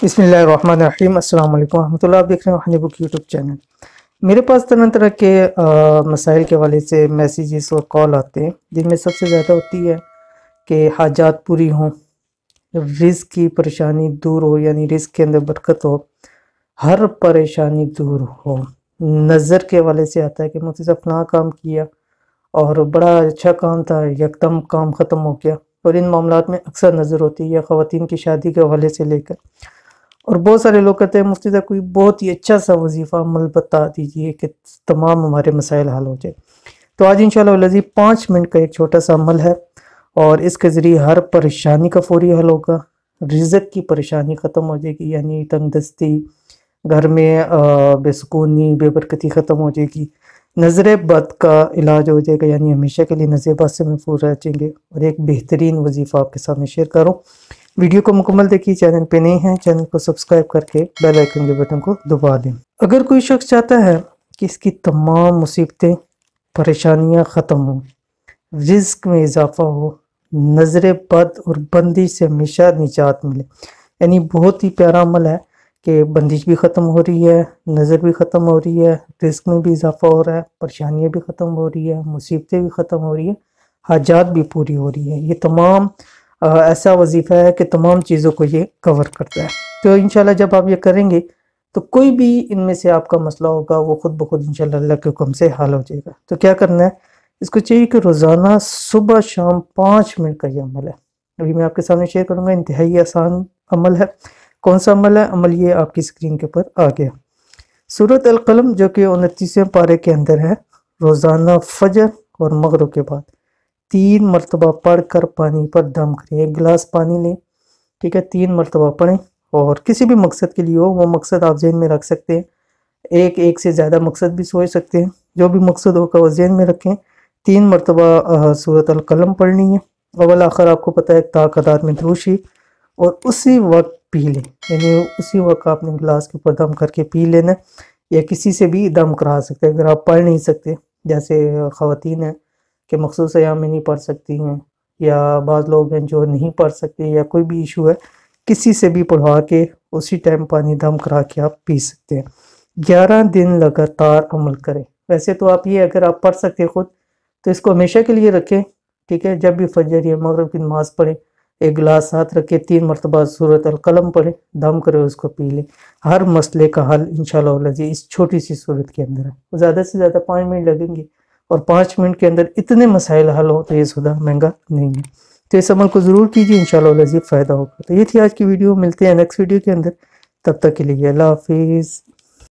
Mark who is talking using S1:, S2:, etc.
S1: بسم اللہ الرحمن الرحیم۔ السلام علیکم ورحمۃ اللہ۔ آپ دیکھ رہے ہیں ہنی بک یوٹیوب چینل۔ میرے پاس طرح طرح کے مسائل کے حوالے سے میسیجز اور کال آتے ہیں، جن میں سب سے زیادہ ہوتی ہے کہ حاجات پوری ہوں، رزق کی پریشانی دور ہو، یعنی رزق کے اندر برکت ہو، ہر پریشانی دور ہو۔ نظر کے حوالے سے آتا ہے کہ مجھے فلاں کام کیا اور بڑا اچھا کام تھا، یکدم کام ختم ہو گیا، اور ان معاملات میں اکثر نظر ہوتی ہے، یا خواتین کی شادی کے حوالے سے لے کر۔ اور بہت سارے لوگ کہتے ہیں مفتی صاحب کوئی بہت ہی اچھا سا وظیفہ عمل بتا دیجئے کہ تمام ہمارے مسائل حل ہو جائے۔ تو آج انشاءاللہ العزیز 5 منٹ کا ایک چھوٹا سا عمل ہے، اور اس کے ذریعے ہر پریشانی کا فوری حل ہوگا، رزق کی پریشانی ختم ہو جائے گی، یعنی تنگ دستی، گھر میں بے سکونی، بے برکتی ختم ہو جائے گی، نظر بد کا علاج ہو جائے گا، یعنی ہمیشہ کے لیے نظر بد سے محفوظ رہ جائیں گے۔ اور ایک بہترین وظیفہ آپ کے سامنے شیئر کروں۔ ویڈیو کو مکمل دیکھیے، چینل پہ نہیں ہیں چینل کو سبسکرائب کر کے بیل آئیکن کے بٹن کو دبا دیں۔ اگر کوئی شخص چاہتا ہے کہ اس کی تمام مصیبتیں، پریشانیاں ختم ہوں، رزق میں اضافہ ہو، نظر بد اور بندش سے ہمیشہ نجات ملے، یعنی بہت ہی پیارا عمل ہے کہ بندش بھی ختم ہو رہی ہے، نظر بھی ختم ہو رہی ہے، رزق میں بھی اضافہ ہو رہا ہے، پریشانیاں بھی ختم ہو رہی ہے، مصیبتیں بھی ختم ہو رہی ہیں، حاجات بھی پوری ہو رہی ہے۔ یہ تمام ایسا وظیفہ ہے کہ تمام چیزوں کو یہ کور کرتا ہے۔ تو انشاءاللہ جب آپ یہ کریں گے تو کوئی بھی ان میں سے آپ کا مسئلہ ہوگا وہ خود بخود انشاءاللہ اللہ کے حکم سے حل ہو جائے گا۔ تو کیا کرنا ہے، اس کو چاہیے کہ روزانہ صبح شام 5 منٹ کا یہ عمل ہے، ابھی میں آپ کے سامنے شیئر کروں گا۔ انتہائی آسان عمل ہے۔ کون سا عمل ہے؟ عمل یہ آپ کی اسکرین کے اوپر آ گیا۔ سورۃ القلم جو کہ 29ویں پارے کے اندر ہے، روزانہ فجر اور مغرب کے بعد 3 مرتبہ پڑھ کر پانی پر دم کریں۔ 1 گلاس پانی لیں، ٹھیک ہے، 3 مرتبہ پڑھیں، اور کسی بھی مقصد کے لیے ہو، وہ مقصد آپ ذہن میں رکھ سکتے ہیں، ایک سے زیادہ مقصد بھی سوچ سکتے ہیں، جو بھی مقصد ہوگا وہ ذہن میں رکھیں۔ 3 مرتبہ سورۃ القلم پڑھنی ہے، اول آخر آپ کو پتہ ہے تا قدار میں درود شریف، اور اسی وقت پی لیں، یعنی اسی وقت آپ نے گلاس کے اوپر دم کر کے پی لینا، یا کسی سے بھی دم کرا سکتے ہیں اگر آپ پڑھ نہیں سکتے، جیسے خواتین ہیں کہ مخصوص ایام میں نہیں پڑھ سکتی ہیں، یا بعض لوگ ہیں جو نہیں پڑھ سکتے، یا کوئی بھی ایشو ہے، کسی سے بھی پڑھوا کے اسی ٹائم پانی دم کرا کے آپ پی سکتے ہیں۔ 11 دن لگاتار عمل کریں۔ ویسے تو آپ یہ اگر آپ پڑھ سکتے خود تو اس کو ہمیشہ کے لیے رکھیں، ٹھیک ہے، جب بھی فجر یا مغرب کی نماز پڑھیں 1 گلاس ساتھ رکھے، 3 مرتبہ سورۃ القلم پڑھیں، دم کرے اس کو پی لیں۔ ہر مسئلے کا حل انشاءاللہ العزیز اس چھوٹی سی صورت کے اندر ہے۔ زیادہ سے زیادہ 5 منٹ لگیں گے، اور 5 منٹ کے اندر اتنے مسائل حل ہو تو یہ سودا مہنگا نہیں ہے۔ تو اس عمل کو ضرور کیجیے، انشاءاللہ العزیز فائدہ ہوگا۔ تو یہ تھی آج کی ویڈیو، ملتے ہیں نیکسٹ ویڈیو کے اندر، تب تک کے لیے اللہ حافظ۔